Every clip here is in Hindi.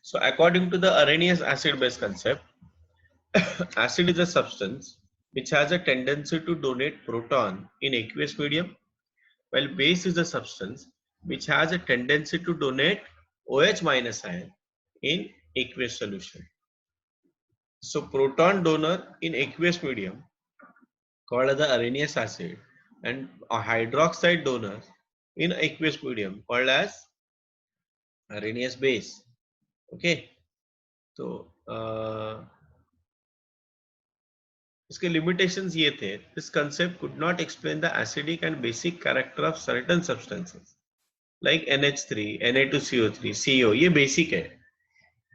So according to the Arrhenius acid-base concept, acid is a substance which has a tendency to donate proton in aqueous medium, while base is a substance which has a tendency to donate OH minus ion in aqueous solution. So proton donor in aqueous medium called as the Arrhenius acid, and a hydroxide donor in aqueous medium called as Arrhenius base. Okay, तो इसके limitations ये थे. This concept could not explain the acidic and basic character of certain substances like NH3, Na2CO3, CO. ये basic है,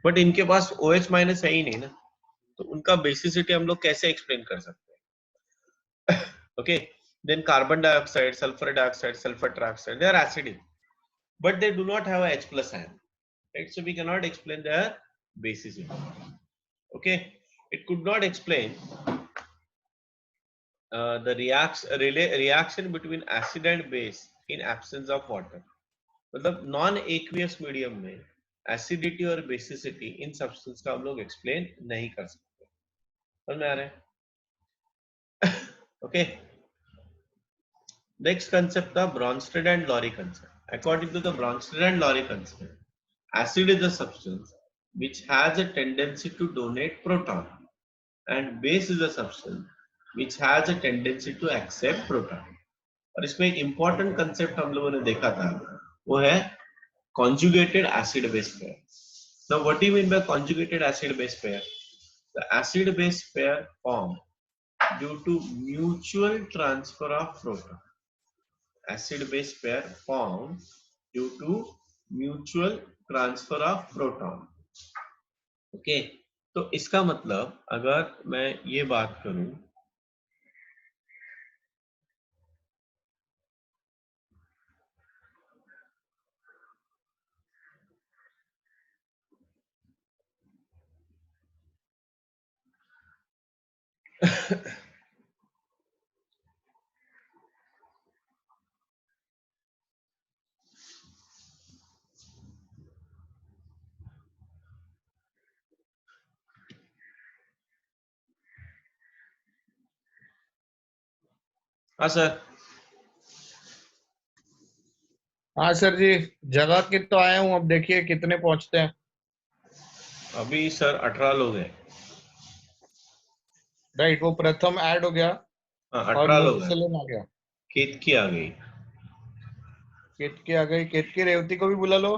but इनके पास OH minus है ही नहीं ना, तो उनका basicity हम लोग कैसे explain कर सकते हैं? Okay, then carbon dioxide, sulfur dioxide, sulfur trioxide, they are acidic, but they do not have a H plus ion, right? So we cannot explain their basicity. Okay, it could not explain the reaction between acid and base in absence of water. मतलब नॉन एक्वियस मीडियम में एसिडिटी और बेसिसिटी इन सब्सटेंस का हम लोग एक्सप्लेन नहीं कर सकते. समझ में आ रहा है? ओके, नेक्स्ट कंसेप्ट था Bronsted and Lowry concept. According to the Bronsted and Lowry concept, acid is a substance which has a tendency to donate proton, and base is a substance which has a tendency to accept proton. और इसमें एक important concept हम लोगों ने देखा था, वो है conjugated acid base pair. Now what do you mean by conjugated acid base pair? The acid base pair formed due to mutual transfer of proton. Acid base pair formed due to mutual transfer of proton. Okay, तो इसका मतलब अगर मैं ये बात करूं, हाँ सर. हाँ सर जी, जगह के तो आया हूँ, अब देखिए कितने पहुंचते हैं. अभी सर 18 लोग हैं. राइट, वो प्रथम ऐड हो गया. हाँ, और 18 लोग हैं. मुर्सलन आ गया. केतकी आ गई. केतकी आ गई. केतकी रेवती को भी बुला लो.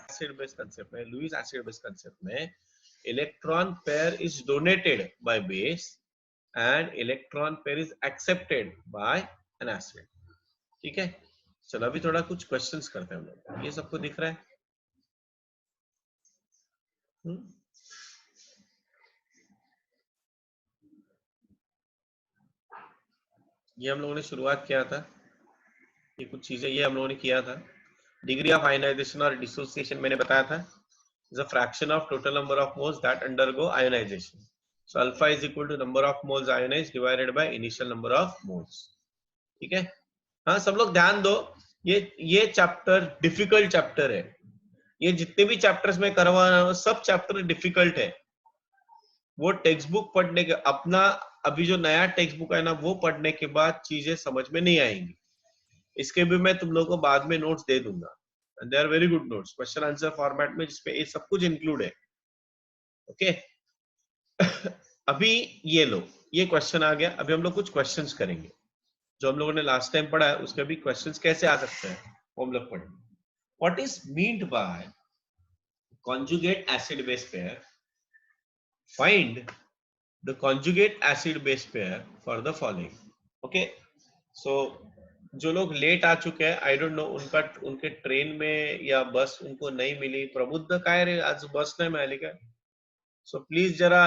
एसिड बेस कंसेप्ट में, लुईस एसिड बेस कंसेप्ट में electron pair is donated by base and electron pair is accepted by N acid. ठीक है, चलो अभी थोड़ा कुछ क्वेश्चंस करते हैं हम लोग. ये सबको दिख रहा है? ये हम लोगों ने शुरुआत किया था, ये कुछ चीजें ये हम लोगों ने किया था. डिग्री ऑफ आयनाइजेशन और डिसोसिएशन मैंने बताया था, is a fraction of total number of moles that undergo ionization. So alpha is equal to number of moles ionized divided by initial number of moles. ठीक है? हाँ, सब लोग ध्यान दो, ये चैप्टर डिफिकल्ट चैप्टर है. ये जितने भी चैप्टर्स में करवा रहा हूं सब चैप्टर डिफिकल्ट है. वो टेक्स्ट बुक पढ़ने के, अपना अभी जो नया टेक्स्ट बुक है ना, वो पढ़ने के बाद चीजें समझ में नहीं आएंगी. इसके भी मैं तुम लोगों को बाद में नोट्स दे दूंगा. And they are very good notes, question answer format में, जिसपे ये सब कुछ इंक्लूड है. ओके, अभी ये लो, ये क्वेश्चन आ गया. अभी हम लोग कुछ क्वेश्चंस करेंगे जो हम लोगों ने लास्ट टाइम पढ़ा है, उसके भी क्वेश्चंस कैसे आ सकते हैं वो हम लोग पढ़ेंगे. What is meant by conjugate acid base pair? Find the conjugate acid base pair for the following. Okay, so जो लोग लेट आ चुके हैं, आई डोंट नो उनके ट्रेन में या बस उनको नहीं मिली. प्रबुद्ध काय रे, आज बस नहीं मिली क्या? सो प्लीज जरा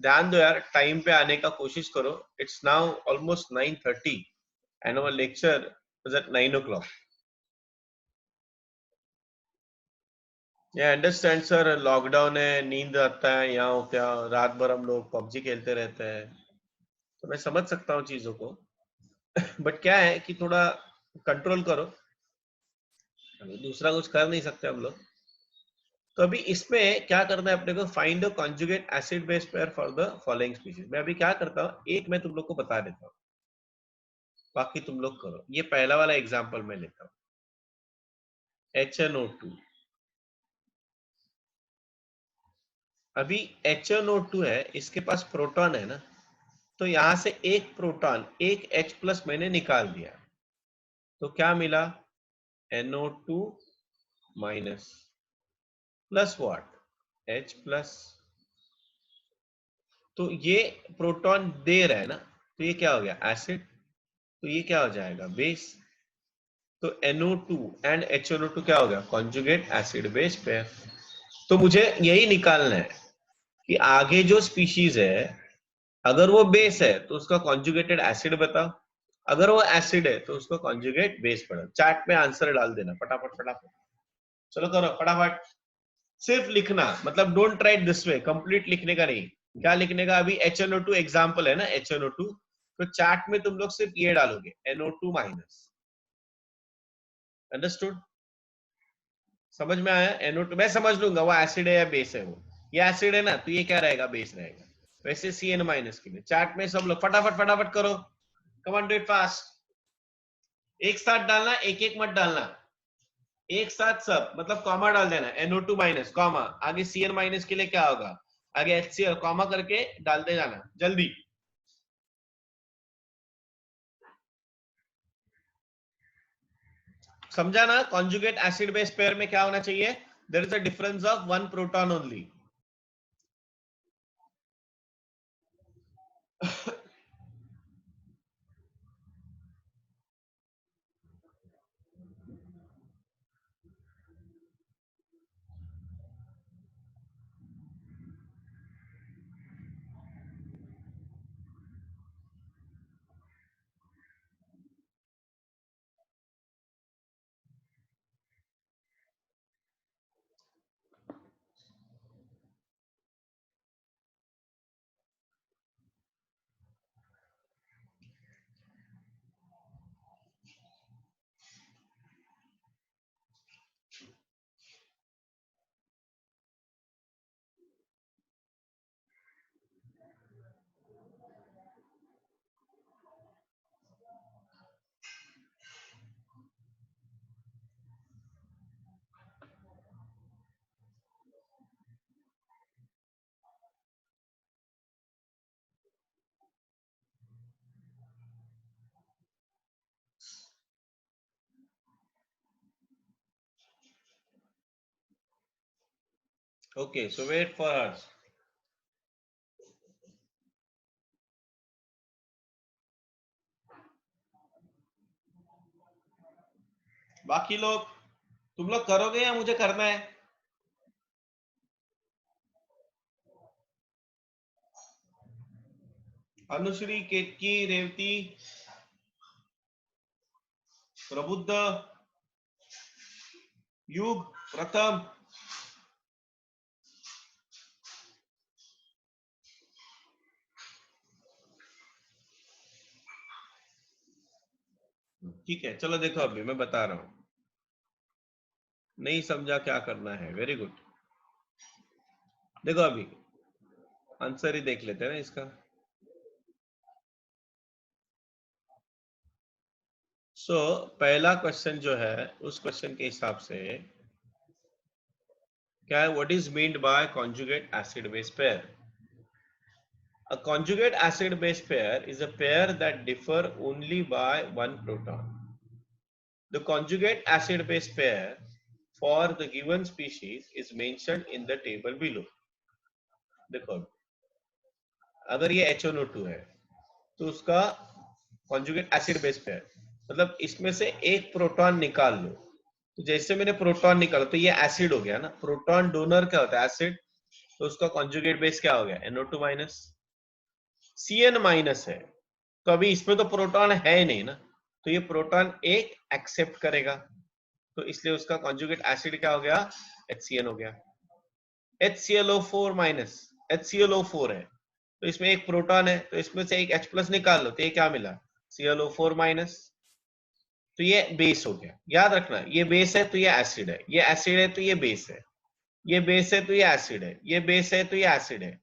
ध्यान दो यार, टाइम पे आने का कोशिश करो. It's now almost 9:30 and our lecture is at 9 o'clock. I understand sir, lockdown है, नींद आता है, यहाँ क्या रात भर हम लोग पबजी खेलते रहते हैं, तो मैं समझ सकता हूँ चीजों को. बट क्या है कि थोड़ा कंट्रोल करो. दूसरा कुछ कर नहीं सकते हम लोग। तो अभी इसमें क्या करना है अपने को, find the conjugate acid base pair for the following species. मैं अभी क्या करता हूँ, एक मैं तुम लोग को बता देता हूँ, बाकी तुम लोग करो। ये पहला वाला एग्जांपल मैं लेता हूँ, HNO2। अभी HNO2 है, इसके पास प्रोटॉन है ना, तो यहां से एक प्रोटॉन, एक H प्लस मैंने निकाल दिया, तो क्या मिला, NO2 minus plus what, H plus. तो ये प्रोटॉन दे रहा है ना, तो ये क्या हो गया, एसिड, तो ये क्या हो जाएगा, बेस। तो NO2 एंड HNO2 क्या हो गया, कॉन्जुगेट एसिड बेस पेयर। तो मुझे यही निकालना है कि आगे जो स्पीशीज है, अगर वो बेस है तो उसका कॉन्जुगेटेड एसिड बताओ, अगर वो एसिड है तो उसका कॉन्जुगेट बेस पढ़ो। चार्ट में आंसर डाल देना फटाफट फटाफट, चलो करो फटाफट। सिर्फ लिखना, मतलब don't write this way, complete लिखने का नहीं। क्या लिखने का, अभी HNO2 एग्जांपल है ना, HNO2, तो चार्ट में तुम लोग सिर्फ ये डालोगे, NO2 माइनस। अंडरस्टूड, समझ में आया। NO2 मैं समझ लूंगा वो एसिड है या बेस है, वो ये एसिड है ना, तो ये क्या रहेगा, बेस रहेगा। वैसे CN माइनस के लिए चार्ट में सब लोग फटाफट फटाफट करो, come on do it fast. एक साथ डालना, एक एक मत डालना, एक साथ सब, मतलब कॉमा डाल देना, NO2 माइनस कॉमा, आगे CN माइनस के लिए क्या होगा, आगे HCl कॉमा करके डालते जाना जल्दी। समझा ना, कॉन्जुगेट एसिड बेस पेयर में क्या होना चाहिए, there is a difference of 1 proton only. Okay, so wait for us. बाकी लोग, तुम लोग करोगे या मुझे करना है? अनुश्री, केतकी, रेवती, प्रबुद्ध, युग, प्रथम। ठीक है, चलो देखो, अभी मैं बता रहा हूं, नहीं समझा क्या करना है, वेरी गुड। देखो अभी आंसर ही देख लेते हैं ना इसका। सो पहला क्वेश्चन जो है, उस क्वेश्चन के हिसाब से क्या है, what is meant by conjugate acid base pair. A conjugate acid base pair is a pair that differ only by one proton. The conjugate acid base pair for the given species is mentioned in the table below. देखो, अगर ये HNO2 है तो उसका conjugate acid base pair, मतलब इसमें से एक प्रोटॉन निकाल लो। तो जैसे मैंने प्रोटॉन निकाला तो ये एसिड हो गया ना, प्रोटॉन डोनर क्या होता है, एसिड, तो उसका conjugate बेस क्या हो गया, NO2 माइनस। CN माइनस है, तो अभी इसमें तो प्रोटॉन है ही नहीं ना, तो ये प्रोटॉन एक एक्सेप्ट करेगा, तो इसलिए उसका कॉन्जुगेट एसिड क्या हो गया, HCN हो गया। HClO4 माइनस, HClO4 है, तो इसमें एक प्रोटॉन है, तो इसमें से एक H प्लस निकाल लो, तो ये क्या मिला, ClO4 माइनस। तो ये बेस हो गया। याद रखना, ये बेस है तो ये एसिड है, ये एसिड है तो ये बेस है, ये बेस है तो ये एसिड है, ये बेस है तो ये एसिड है।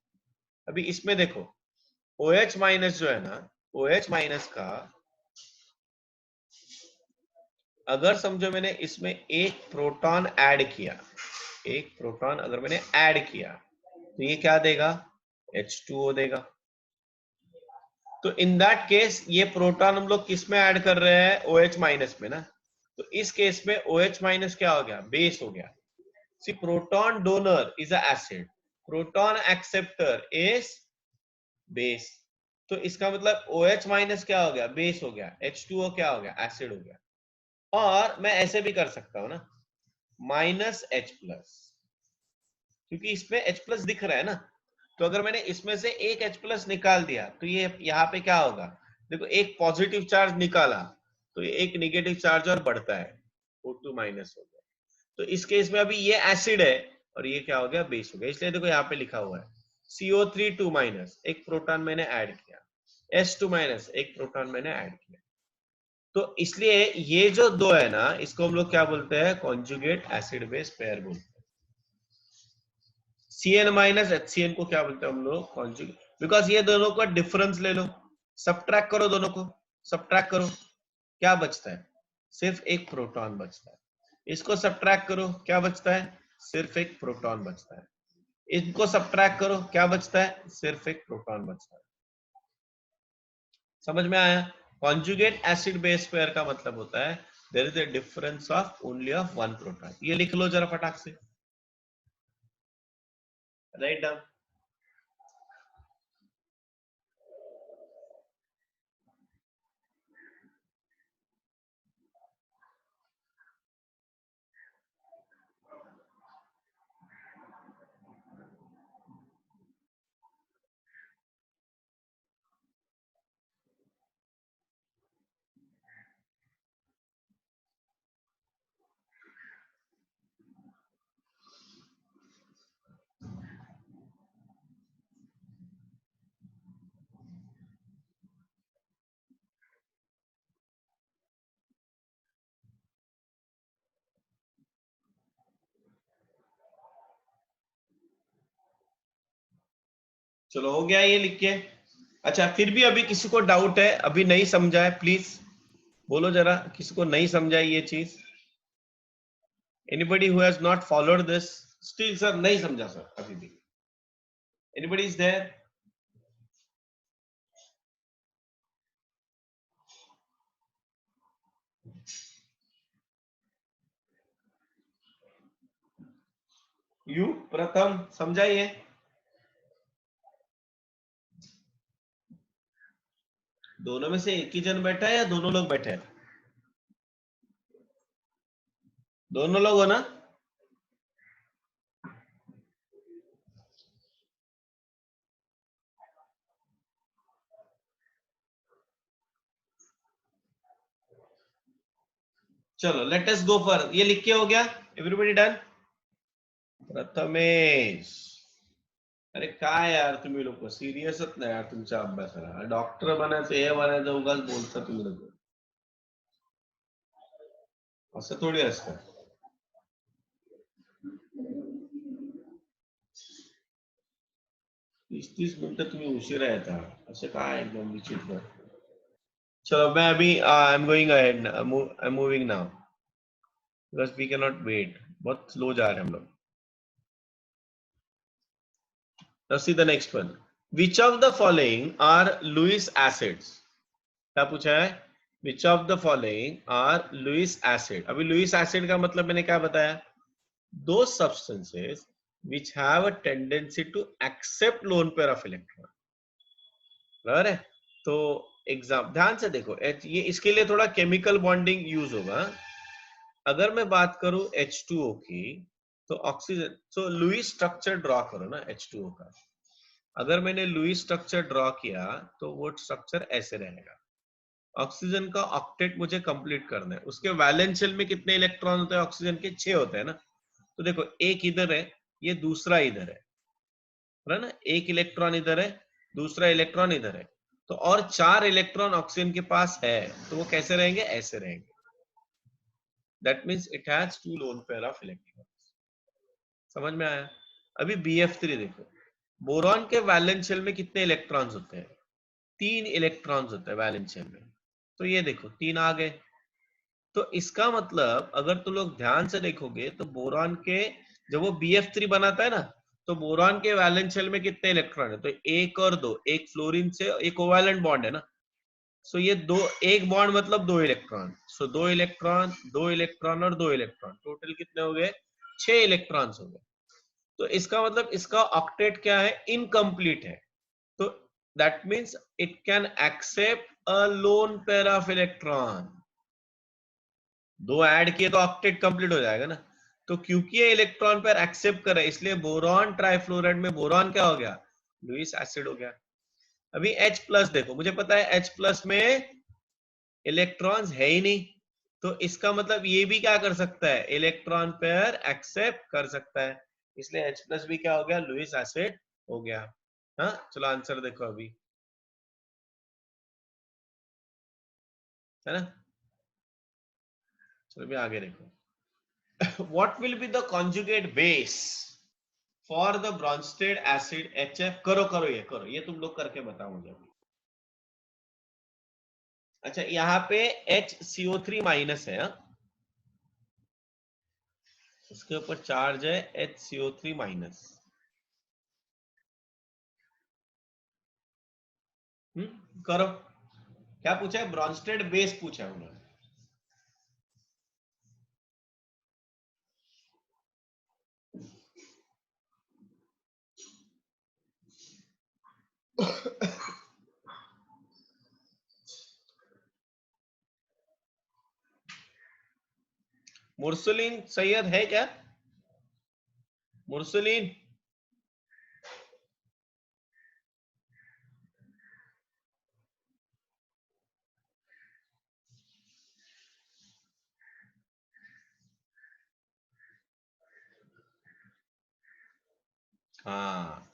अभी इसमें देखो OH माइनस जो है ना, OH माइनस का अगर समझो मैंने इसमें एक प्रोटॉन ऐड किया, एक प्रोटॉन अगर मैंने ऐड किया तो ये क्या देगा, H2O देगा। तो इन दैट केस ये प्रोटॉन हम लोग किस में ऐड कर रहे हैं, OH माइनस में ना, तो इस केस में OH माइनस क्या हो गया, बेस हो गया। See proton donor is a acid, proton acceptor is base. तो इसका मतलब OH माइनस क्या हो गया, बेस हो गया, H2O क्या हो गया, एसिड हो गया। और मैं ऐसे भी कर सकता हूं ना, माइनस H प्लस, क्योंकि इसमें H प्लस दिख रहा है ना। तो अगर मैंने इसमें से एक H प्लस निकाल दिया तो ये यहाँ पे क्या होगा, देखो एक पॉजिटिव चार्ज निकाला तो ये एक नेगेटिव चार्ज और बढ़ता है, O2 माइनस हो गया। तो इस केस में अभी ये एसिड है और ये क्या हो गया, बेस हो गया। इसलिए देखो यहाँ पे लिखा हुआ है CO3 2 माइनस, एक प्रोटॉन मैंने ऐड किया, H2 माइनस, एक प्रोटॉन मैंने ऐड किया। तो इसलिए ये जो दो है ना, इसको हम लोग क्या बोलते हैं, कॉन्जुगेट एसिड बेस पेयर बोलते हैं। Cn माइनस HCN को क्या बोलते हैं हम लोग, कॉन्जुगेट। बिकॉज ये दोनों का डिफरेंस ले लो, सबट्रैक्ट करो, दोनों को सबट्रैक्ट करो, क्या बचता है, सिर्फ एक प्रोटॉन बचता है। इसको सबट्रैक्ट करो, क्या बचता है, सिर्फ एक प्रोटॉन बचता है। इनको सबट्रैक्ट करो, क्या बचता है, सिर्फ एक प्रोटॉन बचता है। समझ में आया? कॉन्जुगेट एसिड बेस पेयर का मतलब होता है there is a difference of only of one proton. ये लिख लो जरा फटाक से, राइट डाउन। चलो हो गया ये लिख के। अच्छा, फिर भी अभी किसी को डाउट है, अभी नहीं समझा है, प्लीज बोलो जरा, किसी को नहीं समझा है ये चीज? Anybody who has not followed this still, sir नहीं समझा सर अभी भी, एनीबडी इज देयर? यू प्रथम समझाइए। दोनों में से एक ही जन बैठा है या दोनों लोग बैठे हैं? दोनों लोग हो ना? चलो लेट अस गो फॉर, ये लिख के हो गया, एवरीबॉडी डन? प्रथमेश, अरे काय यार तुम्ही लोक सिरियसच नाही यार तुमच्या अभ्यासाला, डॉक्टर बनायचं हे बनायचं उगाच बोलता तुम्ही लोक, असं थोडी असतं। 30 मिनिटं तुम्ही उशिरा येता, असं काय एकदम विचित्र। चलो मैं अभी I am going ahead, I am moving now because we can not wait, बहुत स्लो जा रहे हैं हम लोग। Now see the next one. Which of the following are Lewis acids? क्या पूछा है? Which of the following are Lewis acid? अभी Lewis acid का मतलब मैंने क्या बताया? Those substances which have a tendency to accept lone pair of electron. बराबर है? तो एग्जाम ध्यान से देखो, ये इसके लिए थोड़ा केमिकल बॉन्डिंग यूज होगा। अगर मैं बात करूं H2O की, तो ऑक्सीजन, तो लुईस स्ट्रक्चर ड्रॉ करो ना H2O का। अगर मैंने लुईस स्ट्रक्चर ड्रॉ किया तो वो स्ट्रक्चर ऐसे रहेगा। ऑक्सीजन का ऑक्टेट मुझे कंप्लीट करना है, उसके वैलेंस शेल में कितने इलेक्ट्रॉन होते हैं, ऑक्सीजन के 6 होते हैं ना। तो देखो एक इधर है, ये दूसरा इधर है ना, एक इलेक्ट्रॉन इधर है, दूसरा इलेक्ट्रॉन इधर है, तो और 4 इलेक्ट्रॉन ऑक्सीजन के पास है, तो वो कैसे रहेंगे, ऐसे रहेंगे। That means it has 2 loan pair of electrons. समझ में आया? अभी BF3 देखो, बोरॉन के वैलेंस शेल में कितने इलेक्ट्रॉन्स होते हैं? 3 इलेक्ट्रॉन्स होते हैं वैलेंस शेल में। तो ये देखो 3 आ गए। तो इसका मतलब अगर तुम लोग ध्यान से देखोगे तो बोरॉन के जब वो BF3 बनाता है ना, तो बोरॉन के वैलेंस शेल में कितने इलेक्ट्रॉन है? तो 1 और 2, एक फ्लोरीन से एक कोवैलेंट बॉन्ड है ना, सो ये दो, एक बॉन्ड मतलब 2 इलेक्ट्रॉन, सो 2 इलेक्ट्रॉन, 2 इलेक्ट्रॉन और 2 इलेक्ट्रॉन, टोटल कितने हो गए? 6 इलेक्ट्रॉन्स हो गए। तो इसका मतलब इसका ऑक्टेट क्या है? इनकम्प्लीट है। तो that means it can accept a lone pair of electron. 2 add किए तो ऑक्टेट कंप्लीट हो जाएगा ना। तो क्योंकि ये इलेक्ट्रॉन पेयर एक्सेप्ट करे, इसलिए बोरॉन ट्राइफ्लोराइड में बोरॉन क्या हो गया? लुईस एसिड हो गया। अभी H+ देखो, मुझे पता है H+ में इलेक्ट्रॉन्स है ही नहीं, तो इसका मतलब ये भी क्या कर सकता है? इलेक्ट्रॉन पेयर एक्सेप्ट कर सकता है, इसलिए H+ भी क्या हो गया? लुईस एसिड हो गया। हाँ, चलो आंसर देखो अभी, है ना? चलो अभी आगे देखो। What will be the conjugate base for the Brønsted acid HF? करो करो, ये करो, ये तुम लोग करके बताओ मुझे। अच्छा, यहाँ पे HCO3 माइनस है, हाँ? उसके ऊपर चार्ज है HCO3 माइनस। करो। क्या पूछा है? ब्रॉन्स्टेड बेस पूछा है उन्होंने। मुरसलीन सैयद है क्या? मुरसलीन? हाँ,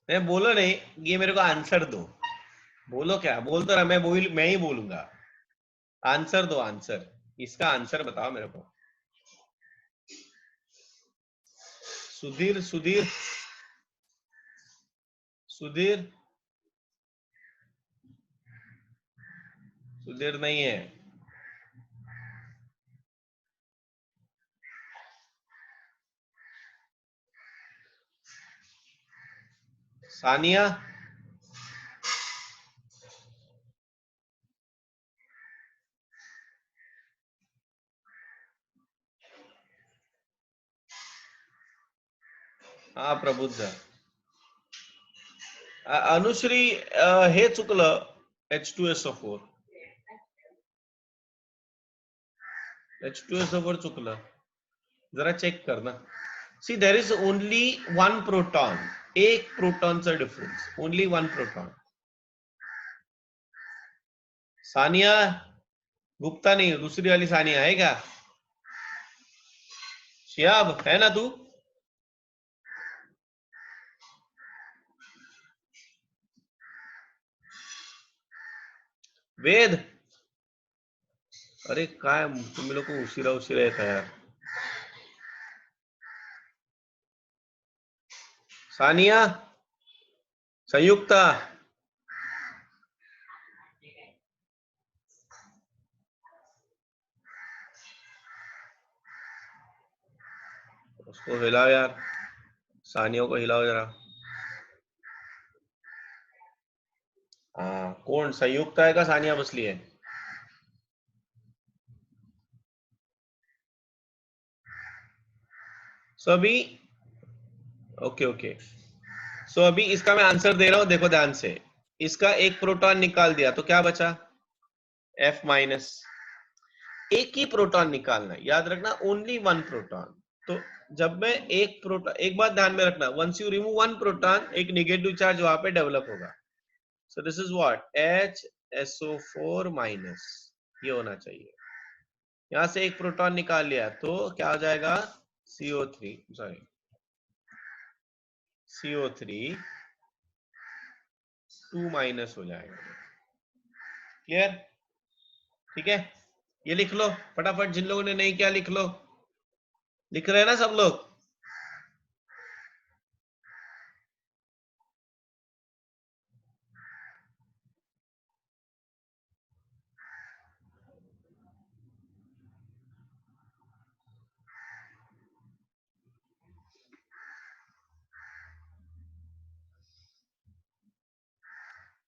मैं बोलो नहीं, ये मेरे को आंसर दो। बोलो क्या बोल तो रहा, मैं ही बोलूंगा। आंसर दो, आंसर, इसका आंसर बताओ मेरे को। सुधीर, सुधीर, सुधीर, सुधीर नहीं है। सानिया? हाँ, प्रबुद्ध। अनुश्री, हे चुकलं, H2SO4, H2SO4 चुकलं, जरा चेक कर ना। See there is only one proton, एक प्रोटॉनचा difference, only one proton. Sania Gupta नहीं, दूसरी वाली सानिया है क्या? शियाब है ना तू? वेद? अरे काय तुम्ही लोक उशिरा उशिरा येता यार. सानिया, संयुक्ता, उसको हिलाओ यार, सानिया को हिलाओ जरा. हाँ, कौन संयुक्ता है का सानिया बसली है? सो अभी ओके ओके, सो अभी इसका मैं आंसर दे रहा हूं, देखो ध्यान से. इसका एक प्रोटॉन निकाल दिया तो क्या बचा? F-. एक ही प्रोटॉन निकालना, याद रखना, ओनली वन प्रोटॉन. तो जब मैं एक प्रोटॉन, एक बात ध्यान में रखना, once you remove one proton, एक नेगेटिव चार्ज वहां पे डेवलप होगा. So this is what, HSO4 minus, ये होना चाहिए. यहां से एक प्रोटॉन निकाल लिया तो क्या हो जाएगा? CO3, सॉरी, CO3 2 माइनस हो जाएगा. क्लियर? ठीक है. ये लिख लो फटाफट, जिन लोगों ने नहीं किया लिख लो। लिख रहे हैं ना सब लोग?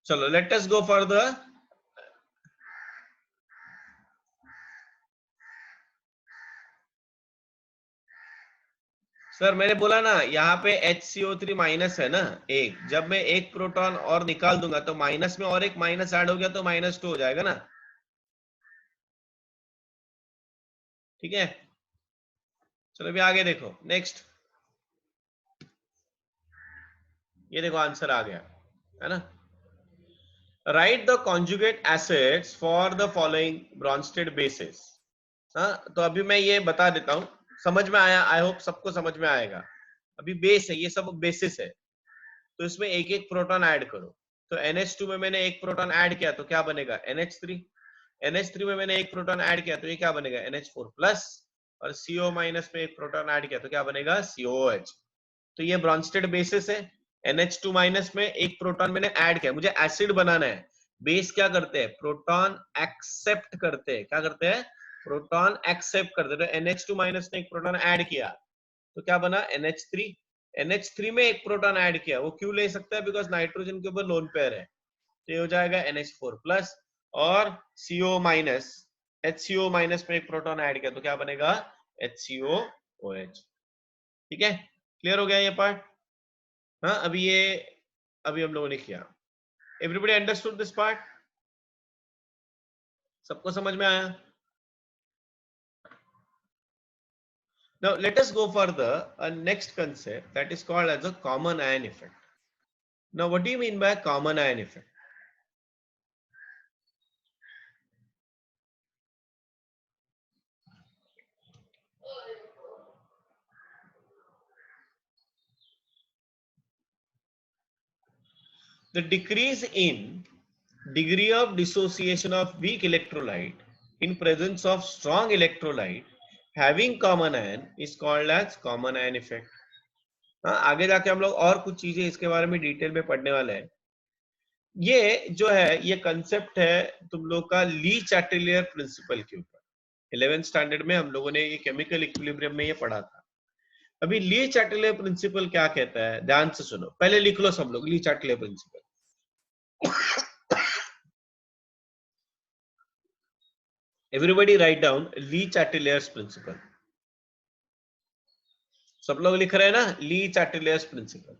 चलो let us go for the sir, मैंने बोला ना यहाँ पे HCO3 माइनस है ना एक, जब मैं एक प्रोटॉन और निकाल दूंगा तो माइनस में और एक माइनस ऐड हो गया तो -2 हो जाएगा ना, ठीक है। चलो अभी आगे देखो, नेक्स्ट। ये देखो आंसर आ गया है ना। Right the conjugate acids for the following Brønsted basis. हाँ, तो अभी मैं ये बता देता हूं, समझ में आया? आई होप सबको समझ में आएगा। अभी बेस है, ये सब बेसिस है, तो इसमें एक एक प्रोटॉन ऐड करो। तो NH2 में मैंने एक प्रोटॉन ऐड किया तो क्या बनेगा? NH3। NH3 में मैंने एक प्रोटॉन ऐड किया तो ये क्या बनेगा? NH4 plus. और CO माइनस में एक प्रोटॉन ऐड किया तो क्या बनेगा? COH। तो ये ब्रॉन्स्टेड बेसिस है। NH2 माइनस में एक प्रोटॉन मैंने ऐड किया, मुझे एसिड बनाना है। बेस क्या करते हैं? प्रोटॉन एक्सेप्ट करते हैं। क्या करते हैं? प्रोटॉन एक्सेप्ट करते हैं। तो NH2 माइनस ने एक प्रोटॉन ऐड किया तो क्या बना? NH3। NH3 में एक प्रोटॉन ऐड किया, वो क्यों ले सकता है? बिकॉज नाइट्रोजन के ऊपर लोन पेयर है, तो ये हो जाएगा NH4 प्लस। और CO माइनस, HCO माइनस में एक प्रोटॉन ऐड किया तो क्या बनेगा? HCOOH। ठीक है, क्लियर हो गया ये पार्ट? हाँ, अभी हम लोगों ने किया। Everybody understood this part? सबको समझ में आया? Now let us go for the next concept, that is called as a common ion effect. Now what do you mean by common ion effect? The decrease in degree of dissociation of weak electrolyte in presence of strong electrolyte having common ion is called as common ion effect. हाँ, आगे जाके हम लोग और कुछ चीजें इसके बारे में डिटेल में पढ़ने वाले हैं। ये जो है, ये कंसेप्ट है तुम लोग का ली चैटेलियर प्रिंसिपल के ऊपर। 11th स्टैंडर्ड में हम लोगों ने ये केमिकल इक्विलिब्रियम में ये पढ़ा था। अभी ली चैटेलियर प्रिंसिपल क्या कहता है, ध्यान से सुनो, पहले लिख लो सब लोग ली चैटेलियर प्रिंसिपल। Everybody write down ली चैटेलियर्स प्रिंसिपल। सब लोग लिख रहे हैं ना, ली चैटेलियर्स principal.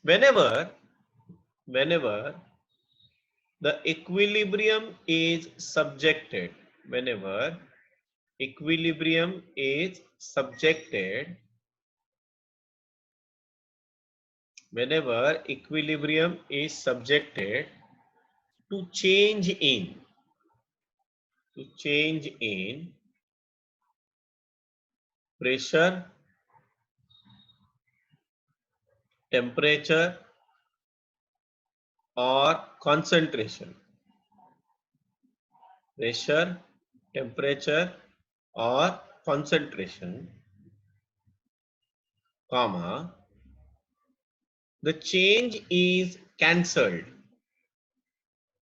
whenever the equilibrium is subjected, whenever equilibrium is subjected, whenever equilibrium is subjected to change in pressure, temperature or concentration, pressure, temperature or concentration, comma, the change is cancelled,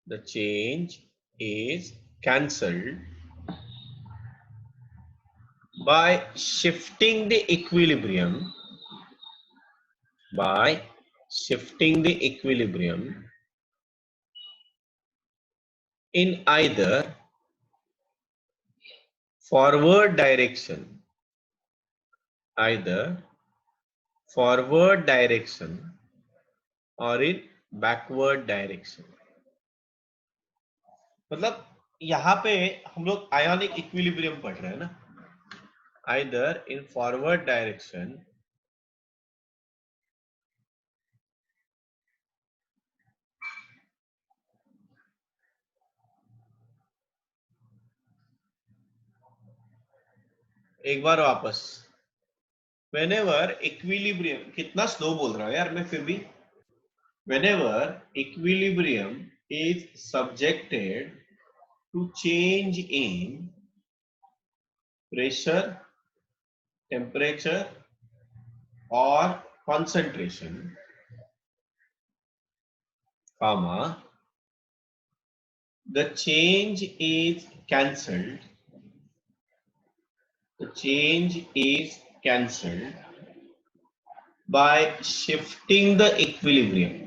the change is cancelled by shifting the equilibrium, by shifting the equilibrium in either forward direction, either forward direction or in backward direction। मतलब यहाँ पे हम लोग आयोनिक इक्विलिब्रियम पढ़ रहे हैं ना, either in forward direction एक बार वापस, whenever equilibrium, कितना स्लो बोल रहा हूं यार मैं फिर भी, whenever equilibrium is subjected to change in pressure, temperature or concentration, comma, the change is cancelled. The change is cancelled by shifting the equilibrium.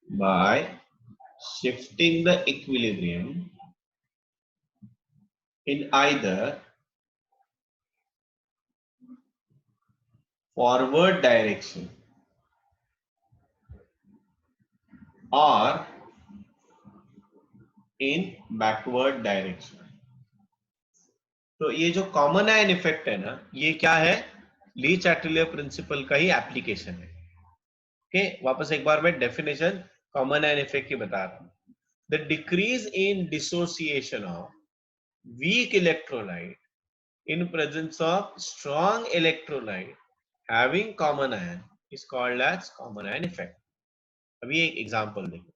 By shifting the equilibrium in either forward direction or in backward direction. तो ये जो कॉमन आयन इफेक्ट है ना, ये क्या है, ली चैटलियर प्रिंसिपल का ही एप्लीकेशन है. ओके, वापस एक बार मैं डेफिनेशन कॉमन आयन इफेक्ट की बता रहा हूं. The decrease in dissociation of weak electrolyte in presence of strong electrolyte having common ion is called as common ion effect. अभी एक एग्जांपल देखो.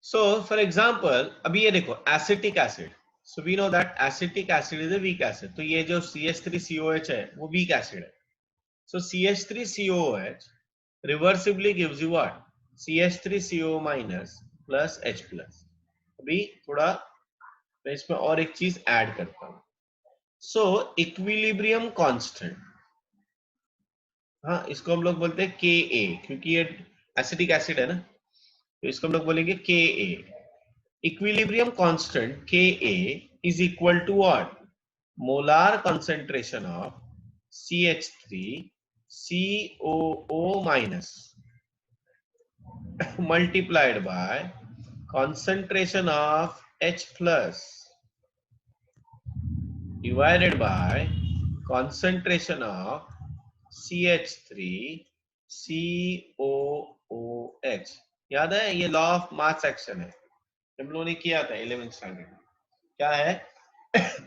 So for example, अभी ये देखो acetic acid. So we know that acetic acid is a weak acid. तो ये जो CH3COH है वो weak acid है. So CH3COOH reversibly gives you what? CH3CO minus plus H plus. अभी थोड़ा मैं इसमें और एक चीज ऐड करता हूँ. So equilibrium constant, हाँ इसको हम लोग बोलते हैं Ka, क्योंकि ये एसिटिक एसिड है ना, तो इसको हम लोग बोलेंगे Ka. Equilibrium constant Ka is equal to what? Molar concentration of CH3COO minus multiplied by concentration of H plus divided by concentration of CH3COOH. याद है, ये लॉ ऑफ मास एक्शन है, हम लोगों ने किया था 11th स्टैंडर्ड में. क्या है?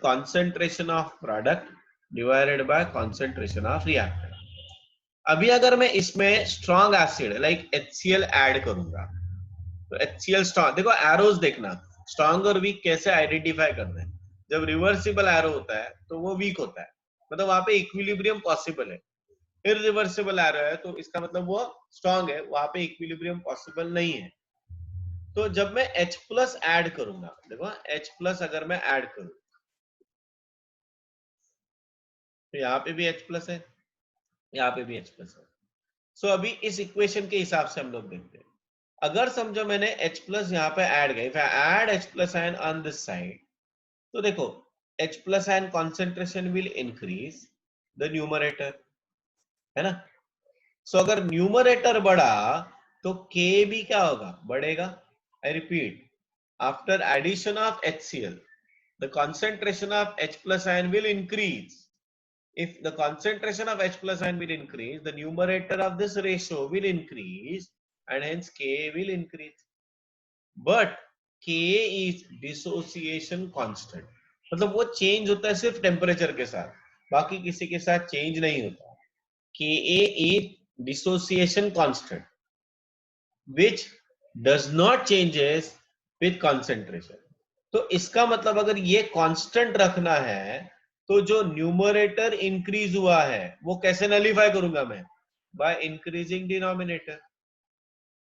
Concentration of product divided by concentration of reactant. अभी अगर मैं इसमें strong acid like HCl add करूंगा, तो HCl स्ट्रॉन्ग, देखो एरोज देखना, स्ट्रॉन्ग और वीक कैसे आइडेंटिफाई करना है. जब रिवर्सिबल एरो होता है तो वो वीक होता है, मतलब वहां पे इक्विलिब्रियम पॉसिबल है. इरिवर्सिबल एरो है तो इसका मतलब वो स्ट्रॉन्ग है, वहां पे इक्विलिब्रियम पॉसिबल नहीं है. तो जब मैं H प्लस ऐड करूंगा, देखो H प्लस अगर मैं ऐड करूं तो यहाँ पे भी H प्लस है, यहाँ पे भी H प्लस है. सो अभी इस इक्वेशन के हिसाब से हम लोग देखते हैं. अगर समझो मैंने H प्लस यहाँ पे ऐड किया, if I add H plus ion on this side, तो देखो H plus ion concentration will increase the numerator, है ना. सो अगर न्यूमरेटर बढ़ा तो K भी क्या होगा? बढ़ेगा. I repeat, after addition of HCl, the concentration of H plus ion will increase. If the concentration of H plus ion will increase, the numerator of this ratio will increase and hence Ka will increase. But Ka is dissociation constant. मतलब वो चेंज होता है सिर्फ टेम्परेचर के साथ, बाकी किसी के साथ चेंज नहीं होता. Ka is dissociation constant which does not changes with concentration. तो इसका मतलब अगर ये कांस्टेंट रखना है तो जो न्यूमरेटर इंक्रीज हुआ है वो कैसे नलीफाई करूंगा मैं? By increasing denominator.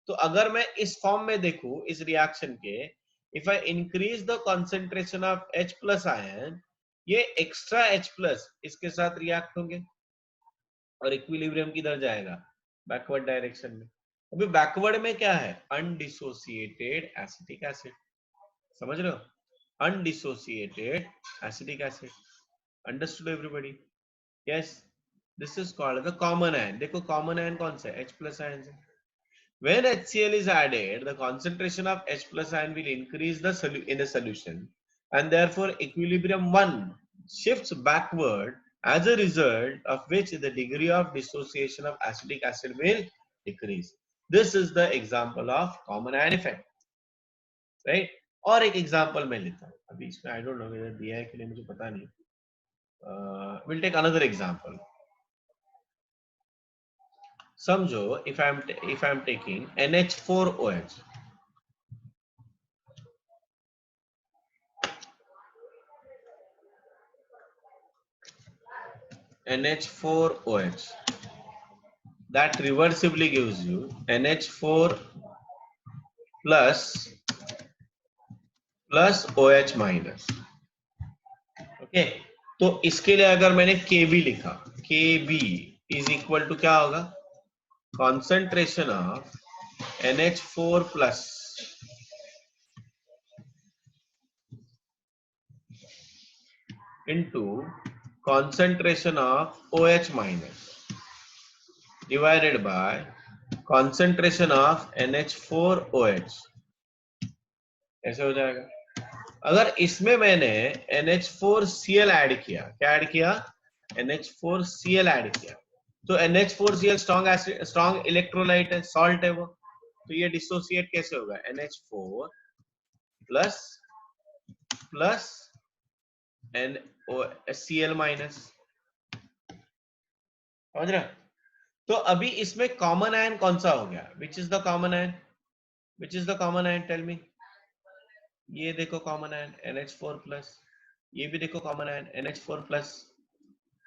तो अगर मैं इस फॉर्म में देखूं इस रिएक्शन के, if I increase the concentration of H plus ion, ये एक्स्ट्रा H प्लस इसके साथ रिएक्ट होंगे और इक्विलिब्रियम किधर जाएगा? बैकवर्ड डायरेक्शन में. अभी बैकवर्ड में क्या है? Undissociated acetic acid. समझ रहे हो? Undissociated acetic acid. Understood everybody? Yes, this is called the common ion. देखो common ion कौन सा है? H plus ion है. When HCl is added, the concentration of H plus ion will increase in the solution, and therefore equilibrium 1 shifts backward, as a result of which the degree of dissociation of acetic acid will decrease. This is the example of common ion effect, right? और एक एग्जांपल मैं लेता हूं. अभी इसमें आई डोंट नो वेदर दिया है कि नहीं, मुझे पता नहीं. Will take another example. समझो if I'm taking NH4OH, NH4OH that reversibly gives you NH4 plus OH minus. Okay, तो इसके लिए अगर मैंने KB लिखा, KB इज इक्वल टू क्या होगा, concentration of NH4 plus into concentration of OH minus divided by concentration of NH4OH. ऐसे हो जाएगा. अगर इसमें मैंने NH4Cl ऐड किया, क्या ऐड किया, NH4Cl ऐड किया, तो NH4Cl स्ट्रॉन्ग इलेक्ट्रोलाइट है, सॉल्ट है वो, तो ये डिसोसिएट कैसे होगा, NH4 plus plus NaCl minus. समझ रहे? तो अभी इसमें कॉमन आयन कौन सा हो गया, which is the common ion, which is the common ion, tell me. ये देखो कॉमन आयन NH4 प्लस, ये भी देखो कॉमन आयन NH4 प्लस.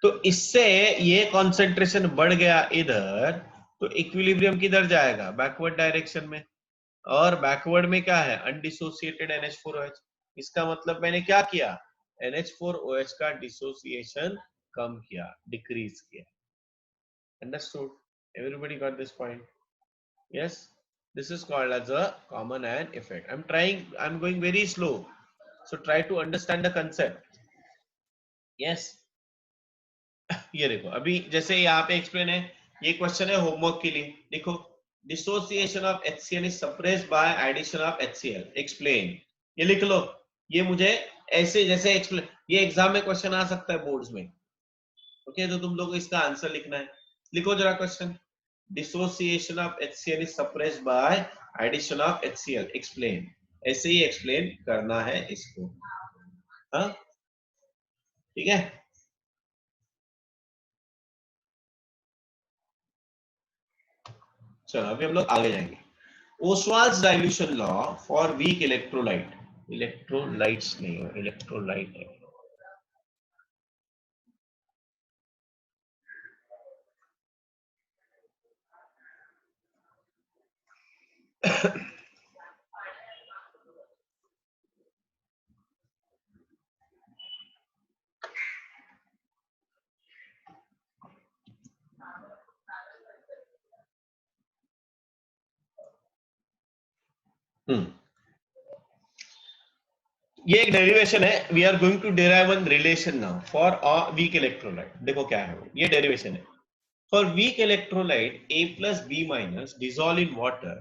तो इससे ये कॉन्सेंट्रेशन बढ़ गया इधर, तो इक्विलिब्रियम किधर जाएगा, बैकवर्ड डायरेक्शन में. और बैकवर्ड में क्या है, अनडिसोसिएटेड NH4OH. इसका मतलब मैंने क्या किया, NH4OH का डिसोसिएशन कम किया, डिक्रीज किया. Understood? Everybody got this point? Yes, this is called as a common ion effect. I'm going very slow, so try to understand the concept. Yes. ये देखो, अभी जैसे यहाँ पे एक्सप्लेन है, ये क्वेश्चन है होमवर्क के लिए. देखो, dissociation of HCl is suppressed by addition of HCl. Explain. ये लिख लो. ये मुझे ऐसे जैसे एक्सप्लेन, ये एग्जाम में क्वेश्चन आ सकता है बोर्ड्स में. ओके, तो तुम लोग को इसका आंसर लिखना है. लिखो जरा question. Dissociation of HCl is suppressed by addition of HCl. Explain. ऐसे ही एक्सप्लेन करना है इसको. हाँ, ठीक है. चलो अभी हम लोग आगे जाएंगे. Ostwald's dilution law for weak electrolyte. Electrolytes नहीं हो, इलेक्ट्रोलाइट है. ये एक डेरिवेशन है. We are going to derive one relation now for a weak electrolyte. देखो क्या है वो, ये डेरिवेशन है. For weak electrolyte A plus B minus dissolve in water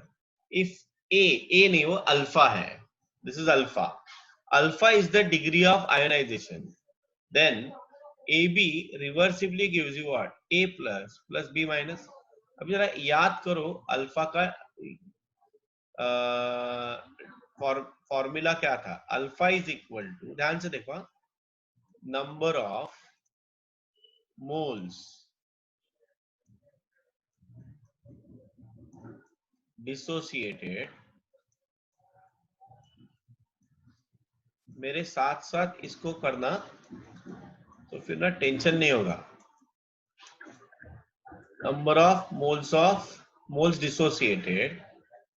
if A नहीं, वो अल्फा है. This is alpha. Alpha is the degree of ionization. then AB reversibly gives you what, A plus plus B minus. अब जरा याद करो अल्फा का फॉर्मूला क्या था. अल्फा इज इक्वल टू, ध्यान से देखो, नंबर ऑफ मोल्स डिसोसिएटेड. मेरे साथ साथ इसको करना, तो फिर ना टेंशन नहीं होगा. Number of moles dissociated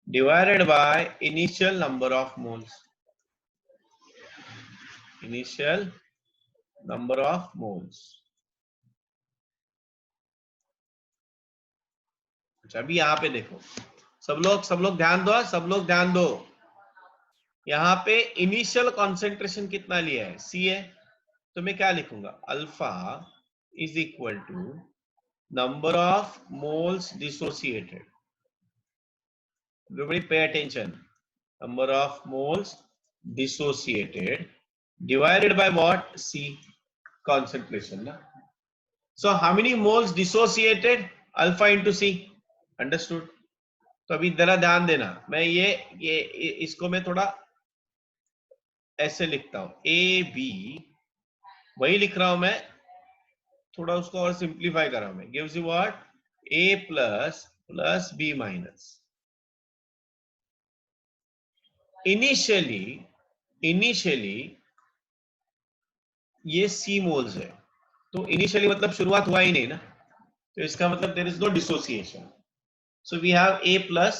divided by initial number of moles. Initial number of moles. अच्छा, अभी यहाँ पे देखो, सब लोग ध्यान दो, सब लोग ध्यान दो. यहाँ पे इनिशियल कॉन्सेंट्रेशन कितना लिया है, C है, तो मैं क्या लिखूंगा, alpha is equal to number of moles dissociated. Everybody pay attention. Number of moles dissociated divided by what, C, concentration na. So how many moles dissociated, alpha into C. Understood? तो अभी जरा ध्यान देना, मैं ये इसको मैं थोड़ा ऐसे लिखता हूं, AB वही लिख रहा हूं मैं, थोड़ा उसको और सिंप्लीफाई कर रहा हूं मैं. Gives you what, a plus b minus. Initially ये c मोल्स है, तो इनिशियली मतलब शुरुआत हुआ ही नहीं ना, तो इसका मतलब there is no dissociation. So we have a plus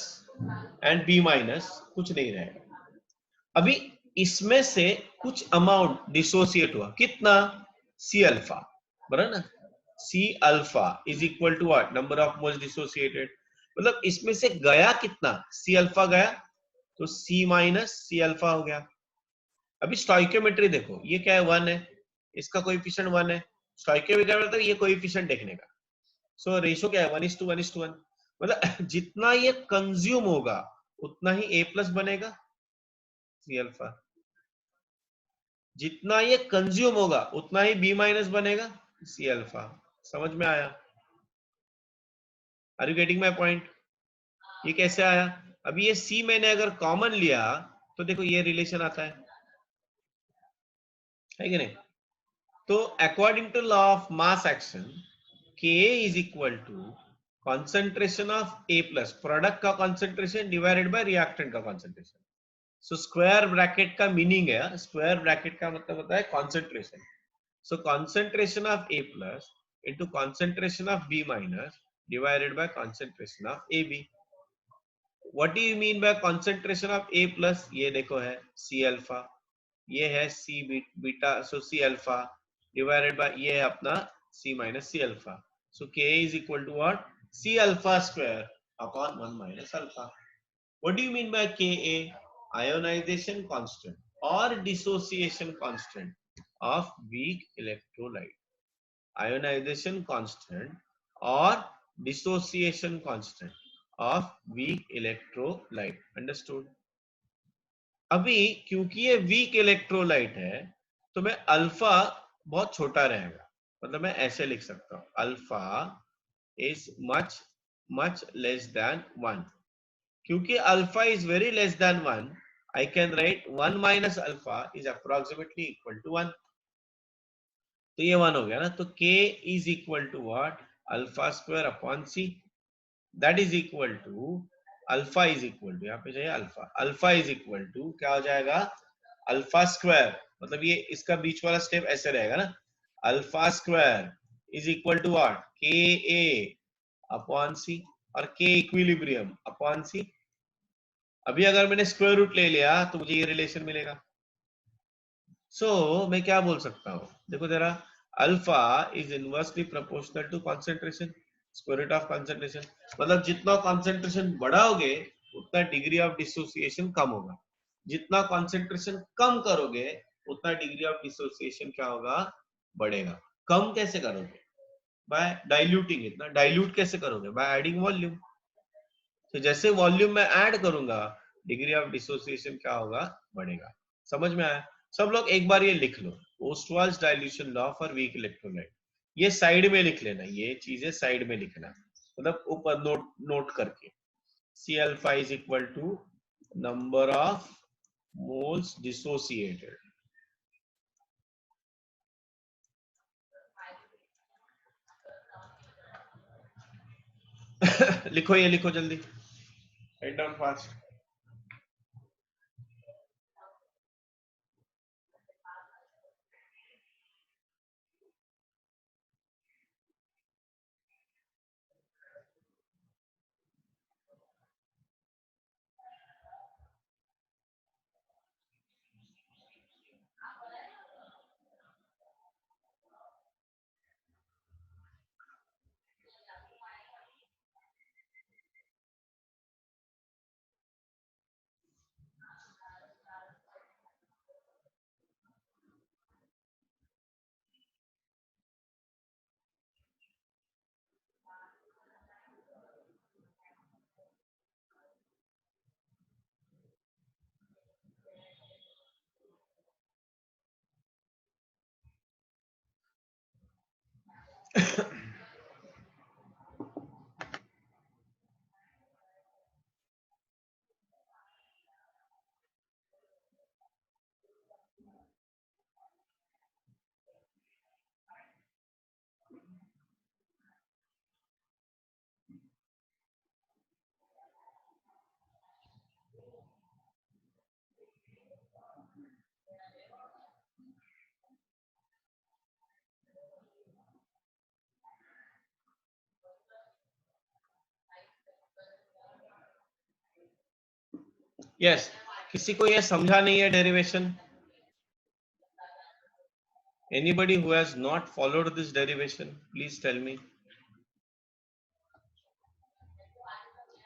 and b minus, कुछ नहीं रहेगा. अभी इसमें से कुछ अमाउंट डिसोसिएट हुआ, कितना? c अल्फा, बराबर ना. c alpha is equal to what? Number of moles dissociated. मतलब इसमें से गया कितना? c अल्फा गया, तो c माइनस c अल्फा हो गया. अभी स्टोइकियोमेट्री देखो, ये क्या है? 1 है, इसका कोएफिशिएंट 1 है. स्टोइकियोमेट्री मतलब ये कोएफिशिएंट देखने का. सो रेशियो क्या है? 1:1:1. मतलब जितना ये कंज्यूम होगा उतना ही a प्लस बनेगा c अल्फा, जितना ये कंज्यूम होगा उतना ही b माइनस बनेगा c अल्फा. समझ में आया? Are you getting my point? ये कैसे आया? अभी ये c मैंने अगर कॉमन लिया तो देखो ये रिलेशन आता है कि नहीं? तो according to law of mass action, Ka is equal to concentration of A plus, product का कॉन्सेंट्रेशन डिवाइडेड बाय रिएक्टेंट का कॉन्सेंट्रेशन. सो स्क्वायर ब्रैकेट का मीनिंग है, स्क्वायर ब्रैकेट का मतलब होता है concentration. So concentration of A plus into concentration of B minus divided by concentration of AB. What do you mean by concentration of A plus? ये देखो है C अल्फा, ये है C बीटा, सो C अल्फा डिवाइडेड बाय ये है अपना C minus C alpha. So Ka is equal to what? C alpha square upon 1 minus alpha. What do you mean by Ka? Ionization constant or dissociation constant of weak electrolyte. Ionization constant or dissociation constant of weak electrolyte. Understood? अभी क्योंकि ये वीक इलेक्ट्रोलाइट है तो मैं अल्फा बहुत छोटा रहेगा, मतलब मैं ऐसे लिख सकता हूं, alpha is much much less than 1. क्योंकि alpha is very less than 1, I can write 1 minus alpha is approximately equal to 1. तो ये 1 हो गया ना, तो k is equal to what? Alpha square upon C. That is equal to alpha is equal to, यहाँ पे चाहिए alpha, alpha is equal to क्या हो जाएगा? अल्फा स्क्वायर, मतलब ये इसका बीच वाला स्टेप ऐसे रहेगा ना, alpha square is equal to what? K A upon सी, और के इक्विलिब्रियम अपॉन सी. अभी अगर मैंने स्क्वायर रूट ले लिया तो मुझे ये रिलेशन मिलेगा. मैं क्या बोल सकता हूँ? देखो जरा, alpha is inversely proportional to concentration, square root of concentration. मतलब जितना कॉन्सेंट्रेशन बढ़ाओगे उतना डिग्री ऑफ डिसोसिएशन कम होगा, जितना कॉन्सेंट्रेशन कम करोगे उतना डिग्री ऑफ डिसोसिएशन क्या होगा? बढ़ेगा. कम कैसे करोगे? Bye diluting. इतना डाइल्यूट कैसे करोगे? By adding volume. तो जैसे वॉल्यूम में ऐड करूंगा डिग्री ऑफ डिसोसिएशन क्या होगा? बढ़ेगा. समझ में आया? सब लोग एक बार ये लिख लो, Ostwald's dilution law for weak electrolyte. ये साइड में लिख लेना, ये चीजें साइड में लिखना, मतलब ऊपर नोट नोट करके. C alpha is equal to number of moles dissociated. लिखो, ये लिखो जल्दी, राइट डाउन फास्ट. यस, किसी को ये समझा नहीं है derivation? Anybody who has not followed this derivation, please tell me.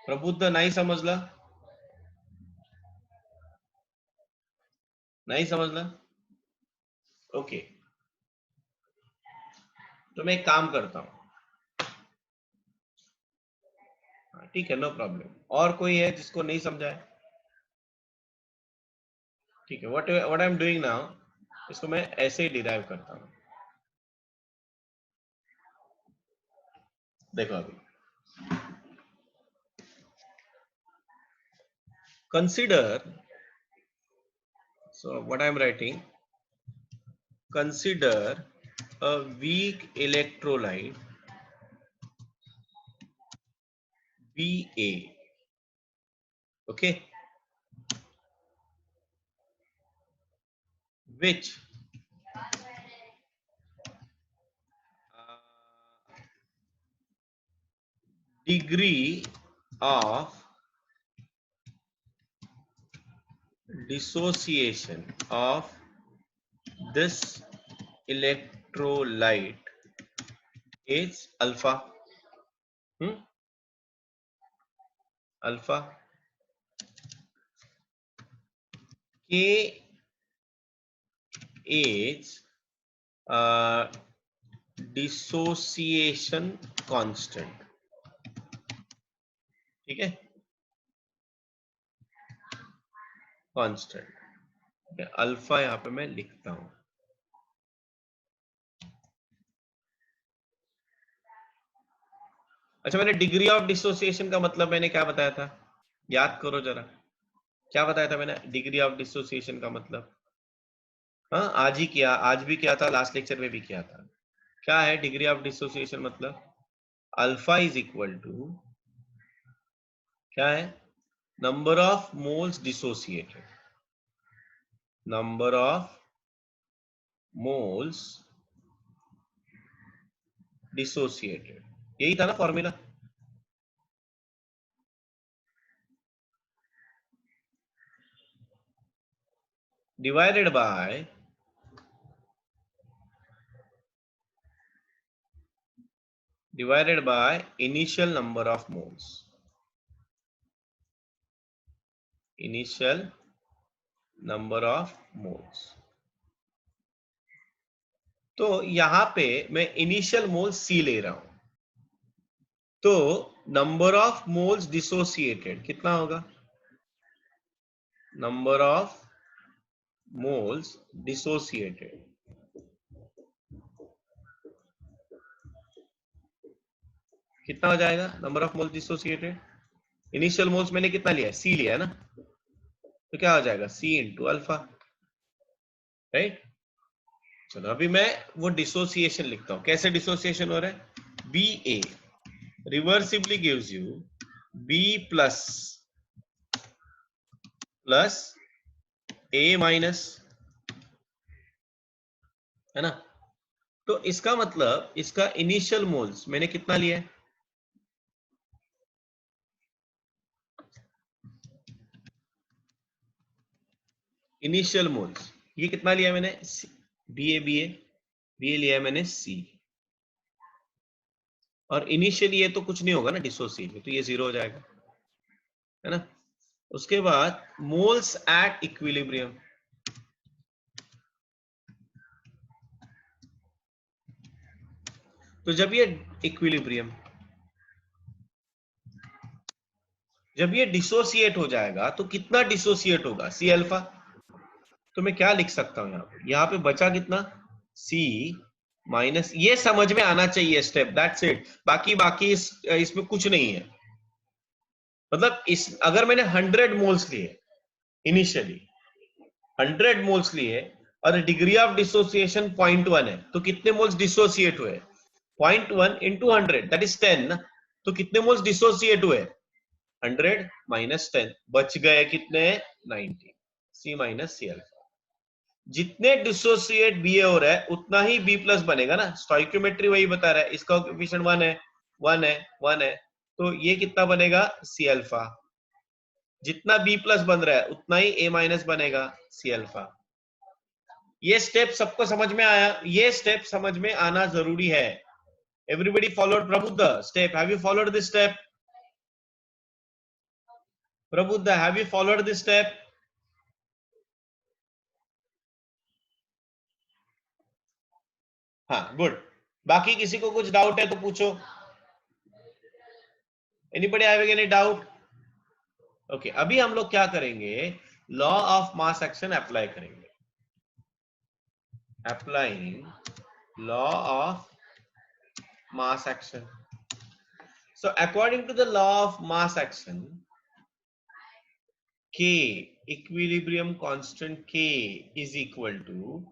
प्रबुद्ध नाही समजला? नहीं समझना? ओके, तो मैं एक काम करता हूं, ठीक है, नो प्रॉब्लम। और कोई है जिसको नहीं समझा है? ठीक है, what I am doing now, इसको मैं ऐसे ही डिराइव करता हूं। देखो अभी, consider, so what I am writing, consider a weak electrolyte Ba, okay, which degree of dissociation of this electrolyte is alpha. Alpha K is dissociation constant, ठीक है, कांस्टेंट। अल्फा यहां पे मैं लिखता हूं। अच्छा, मैंने डिग्री ऑफ डिसोसिएशन का मतलब मैंने क्या बताया था, याद करो जरा, क्या बताया था मैंने डिग्री ऑफ डिसोसिएशन का मतलब? हाँ, आज ही किया, आज भी किया था, लास्ट लेक्चर में भी किया था। क्या है डिग्री ऑफ डिसोसिएशन मतलब? अल्फा इज इक्वल टू क्या है, number of moles dissociated, number of moles dissociated, यही था ना formula? Divided by initial number of moles, initial number of moles. तो यहां पे मैं इनिशियल मोल्स C ले रहा हूं, तो नंबर ऑफ मोल्स डिसोसिएटेड कितना होगा? नंबर ऑफ मोल्स डिसोसिएटेड कितना हो जाएगा? Number of moles dissociated, initial moles मैंने कितना लिया है? C लिया है ना, तो क्या हो जाएगा? C into alpha, right. चलो अभी मैं वो डिसोसिएशन लिखता हूं, कैसे डिसोसिएशन हो रहा है? Ba reversibly gives you B plus A minus, है ना? तो इसका मतलब इसका इनिशियल मोल्स मैंने कितना लिया है? इनिशियल मोल्स ये कितना लिया मैंने? बी ए लिया है मैंने C, और इनिशियली ये तो कुछ नहीं होगा ना डिसोसिएट, तो ये 0 हो जाएगा, है ना? उसके बाद मोल्स एट इक्विलिब्रियम, तो जब ये इक्विलिब्रियम, जब ये डिसोसिएट हो जाएगा तो कितना डिसोसिएट होगा? C alpha. तो मैं क्या लिख सकता हूं यहाँ पे बचा कितना? C माइनस, ये समझ में आना चाहिए स्टेप, दैट्स इट। बाकी इसमें कुछ नहीं है। मतलब अगर मैंने 100 मोल्स लिए इनिशियली, 100 मोल्स लिए, और डिग्री ऑफ डिसोसिएशन 0.1 है, तो कितने मोल्स डिसोसिएट हुए? 0.1 इंटू 100 दैट इज 10 ना, तो कितने मोल्स डिसोसिएट हुए? 100 माइनस 10, बच गए कितने? 90। C minus C alpha. जितने डिसोसिएट Ba हो रहा है उतना ही B प्लस बनेगा ना, स्टोइकियोमेट्री वही बता रहा है। इसका कोएफिशिएंट 1 है, 1 है, 1 है, तो ये कितना बनेगा? C alpha. जितना बी प्लस बन रहा है उतना ही ए माइनस बनेगा सी अल्फा। ये स्टेप सबको समझ में आया? ये स्टेप समझ में आना जरूरी है। Everybody followed Prabuddh step? Have you followed this step? Prabuddh, have you followed this step? हाँ, गुड। बाकी किसी को कुछ डाउट है तो पूछो। Anybody having any doubt? Okay, अभी हम लोग क्या करेंगे, law of mass action apply करेंगे। Applying law of mass action. So according to the law of mass action, K, equilibrium constant K is equal to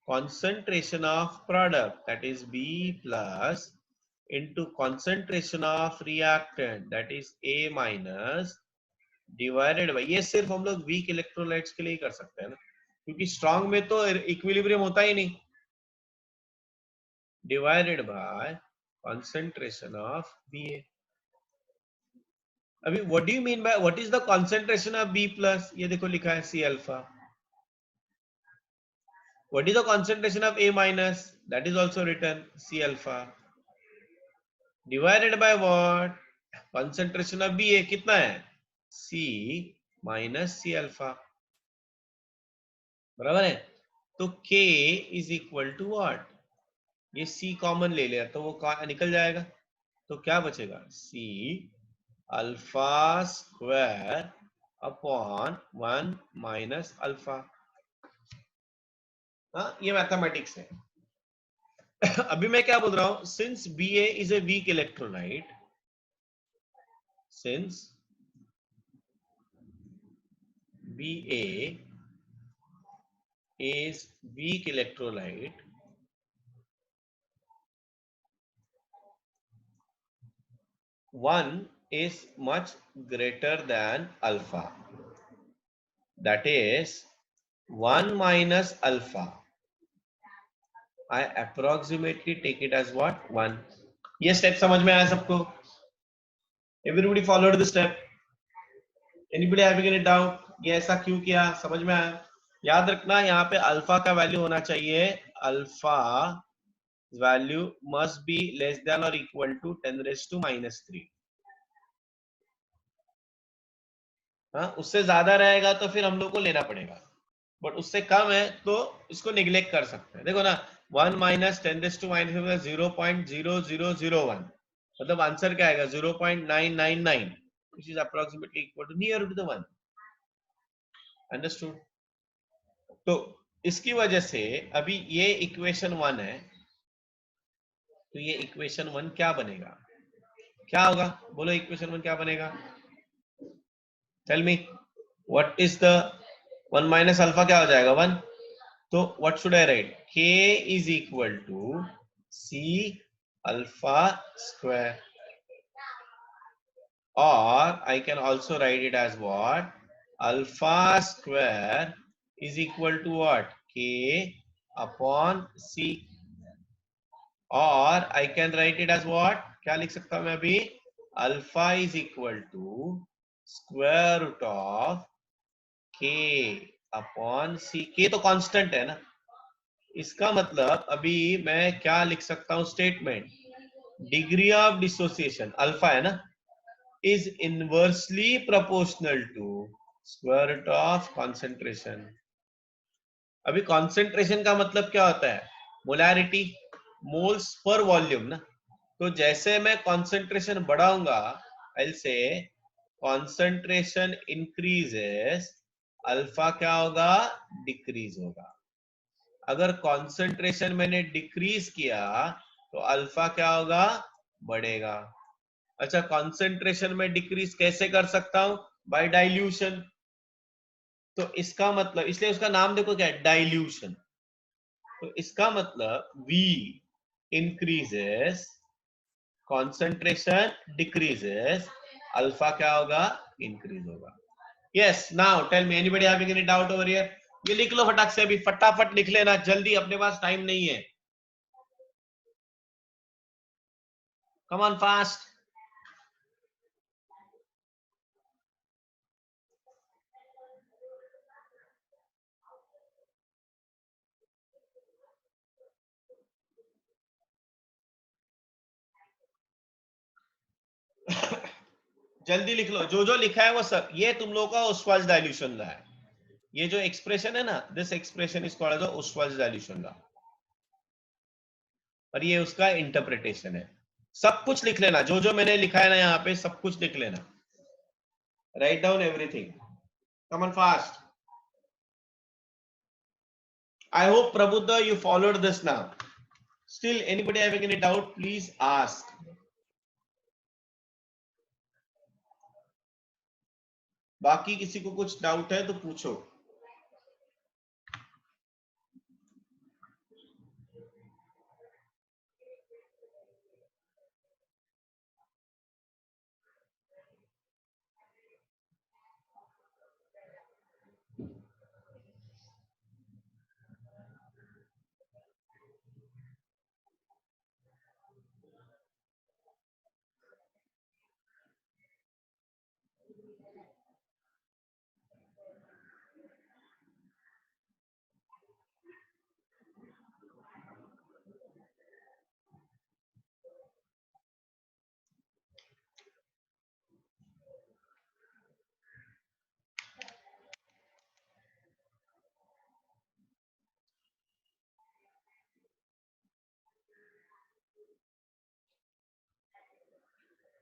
concentration of product, that is B plus, into concentration of reactant, that is A minus, divided by, ये सिर्फ हम लोग वीक इलेक्ट्रोलाइट्स के लिए ही कर सकते हैं ना, क्योंकि स्ट्रॉन्ग में तो इक्विलिब्रियम होता ही नहीं, divided by concentration of BA. अभी what do you mean by what is the concentration of B plus? ये देखो लिखा है C alpha. What is the concentration of A minus? That is also written C alpha divided by what? Concentration of B A कितना है? सी माइनस सी अल्फा, बराबर है? तो K is equal to what? ये C कॉमन ले लिया तो वो निकल जाएगा, तो क्या बचेगा? C alpha square upon 1 minus alpha. हाँ, ये मैथमेटिक्स है। अभी मैं क्या बोल रहा हूं, since Ba is a weak electrolyte, since Ba is weak electrolyte, one is much greater than alpha, that is 1 minus alpha. I approximately take it as what? 1. ये स्टेप समझ में आया सबको? Everybody followed the step? Anybody having any doubt? ये ऐसा क्यों किया, समझ में आया? याद रखना यहाँ पे अल्फा का वैल्यू होना चाहिए, alpha value must be less than और इक्वल टू 10⁻⁻3। हाँ, उससे ज्यादा रहेगा तो फिर हम लोग को लेना पड़ेगा, बट उससे कम है तो इसको निग्लेक्ट कर सकते हैं। देखो ना, 1 माइनस 10⁻⁻3 0.0001, मतलब आंसर क्या आएगा? 0.999, which is approximately equal to near to the 1. Understood? तो इसकी वजह से अभी ये इक्वेशन 1 है, तो ये इक्वेशन 1 क्या बनेगा? क्या होगा? बोलो इक्वेशन 1 क्या बनेगा? Tell me what is the 1 minus alpha, क्या हो जाएगा? 1। तो what should I write? K is equal to C alpha square, और I can also write it as what? Alpha square is equal to what? K upon C, और I can write it as what? क्या लिख सकता हूं मैं अभी? Alpha is equal to square root of K upon C। K तो कांस्टेंट है ना, इसका मतलब अभी मैं क्या लिख सकता हूं statement? Degree of dissociation alpha है ना, is inversely proportional to square root of concentration. अभी कॉन्सेंट्रेशन का मतलब क्या होता है? मोलैरिटी, मोल्स पर वॉल्यूम ना। तो जैसे मैं कॉन्सेंट्रेशन बढ़ाऊंगा, आई से कॉन्सेंट्रेशन इंक्रीजेस, अल्फा क्या होगा? डिक्रीज होगा। अगर कॉन्सेंट्रेशन मैंने डिक्रीज किया तो अल्फा क्या होगा? बढ़ेगा। अच्छा, कॉन्सेंट्रेशन में डिक्रीज कैसे कर सकता हूं? By dilution. तो इसका मतलब, इसलिए उसका नाम देखो क्या है? डाइल्यूशन। तो इसका मतलब V increases, concentration decreases, alpha क्या होगा? इंक्रीज होगा। Yes, now tell me anybody having any doubt over here? ये लिख लो फटाक से, अभी फटाफट लिख लेना जल्दी, अपने पास टाइम नहीं है। Come on fast. जल्दी लिख लो, जो जो लिखा है वो सब। ये तुम लोगों का ओस्वाल्ड डाइल्यूशन लॉ है। ये जो एक्सप्रेशन है ना, this expression is called as Ostwald dilution law, और ये उसका इंटरप्रिटेशन है। सब कुछ लिख लेना, जो जो मैंने लिखा है ना यहाँ पे सब कुछ लिख लेना। Write down everything, come on fast. I hope Prabhuda you followed this now. Still anybody having any doubt, please ask. बाकी किसी को कुछ डाउट है तो पूछो।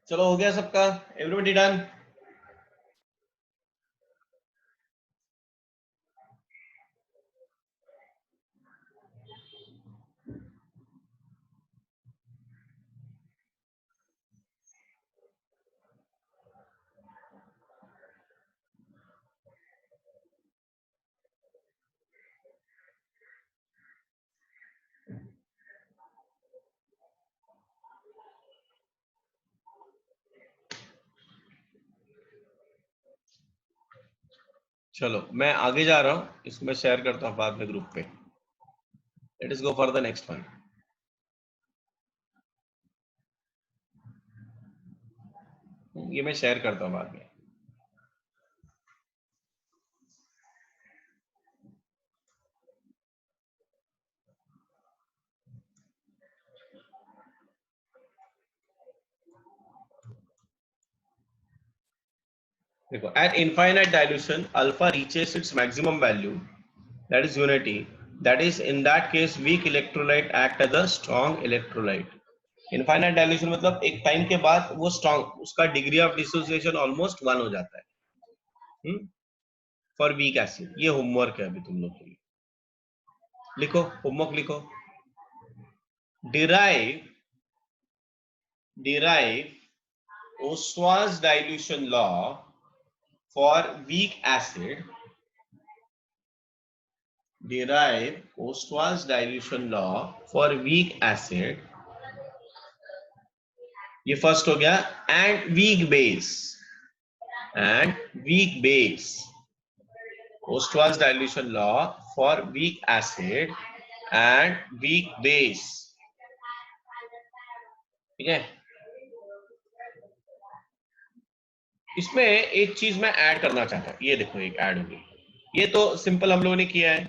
चलो हो गया सबका, एवरीबॉडी डन। चलो मैं आगे जा रहा हूँ, इसमें शेयर करता हूँ बाद में ग्रुप पे। Let us go for the next one. ये मैं शेयर करता हूँ बाद में। देखो, at infinite dilution alpha reaches its maximum value, that is unity. That is, in that case weak electrolyte act as a strong electrolyte. Infinite dilution मतलब एक टाइम के बाद वो स्ट्रॉन्ग, उसका डिग्री ऑफ डिसोसिएशन ऑलमोस्ट 1 हो जाता है फॉर वीक एसिड। ये होमवर्क है अभी तुम लोग के लिए, लिखो होमवर्क लिखो। derive Ostwald's dilution law for weak acid. Derive Ostwald's dilution law for weak acid. ये फर्स्ट हो गया। And weak base, Ostwald's dilution law for weak acid and weak base, ठीक है। इसमें एक चीज मैं ऐड करना चाहता हूं, ये देखो एक ऐड होगी। ये तो सिंपल हम लोगों ने किया है।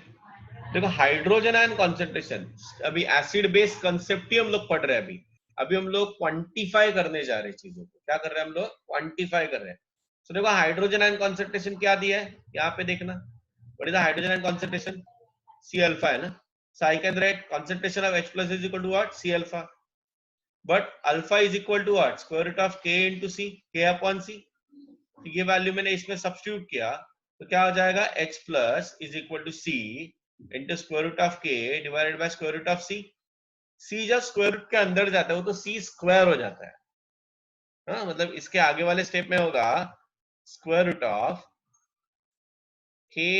देखो हाइड्रोजन आयन कॉन्सेंट्रेशन, अभी एसिड बेस कंसेप्ट ही हम लोग पढ़ रहे हैं। अभी हम लोग क्वांटिफाई करने जा रहे हैं चीजों को। क्या कर रहे हैं हम लोग? क्वांटिफाई कर रहे हैं। तो देखो हाइड्रोजन आयन कॉन्सेंट्रेशन क्या दिया है यहाँ पे देखना। What is the hydrogen ion concentration? C alpha है ना। So I can write concentration of H plus is equal to what? C alpha. But alpha is equal to what? Square root of K into C, K upon C. तो ये वैल्यू मैंने इसमें सब्स्टिट्यूट किया तो क्या हो जाएगा? H plus is equal to C into square root of K divided by square root of C. C जब स्क्वायर रूट के अंदर जाता है वो तो C स्क्वायर हो जाता है। हाँ, मतलब इसके आगे वाले स्टेप में होगा square root of Ka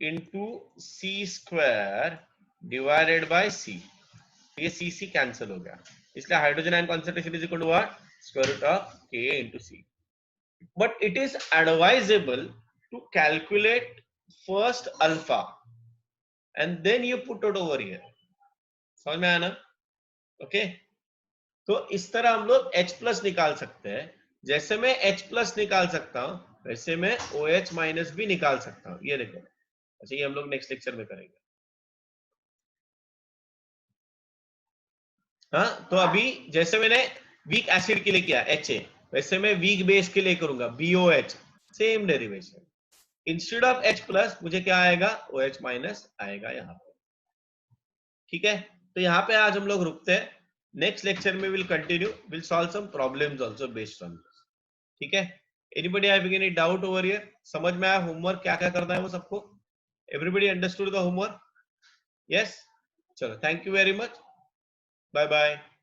into C square divided by C. ये C कैंसिल हो गया, इसलिए hydrogen ion concentration is equal to what? Square root of Ka into C. But it is advisable to calculate first alpha and then you put it over here. समझ में आया ना? ओके, तो इस तरह हम लोग H प्लस निकाल सकते हैं। जैसे मैं H प्लस निकाल सकता हूं वैसे मैं OH माइनस भी निकाल सकता हूं। ये देखो, अच्छा ये हम लोग नेक्स्ट लेक्चर में करेंगे। हाँ, तो अभी जैसे मैंने वीक एसिड के लिए क्या HA, वैसे मैं वीक बेस के लिए करूंगा BOH, same derivation. Instead of H plus मुझे क्या आएगा, OH माइनस आएगा यहाँ पे। ठीक है, तो यहाँ पे आज हम लोग रुकते हैं। नेक्स्ट लेक्चर में will continue, will solve some problems also based on this. ठीक है, anybody having any doubt over here? समझ में आया होमवर्क क्या क्या करना है वो सबको? Everybody understood the homework? Yes, चलो thank you very much, bye bye.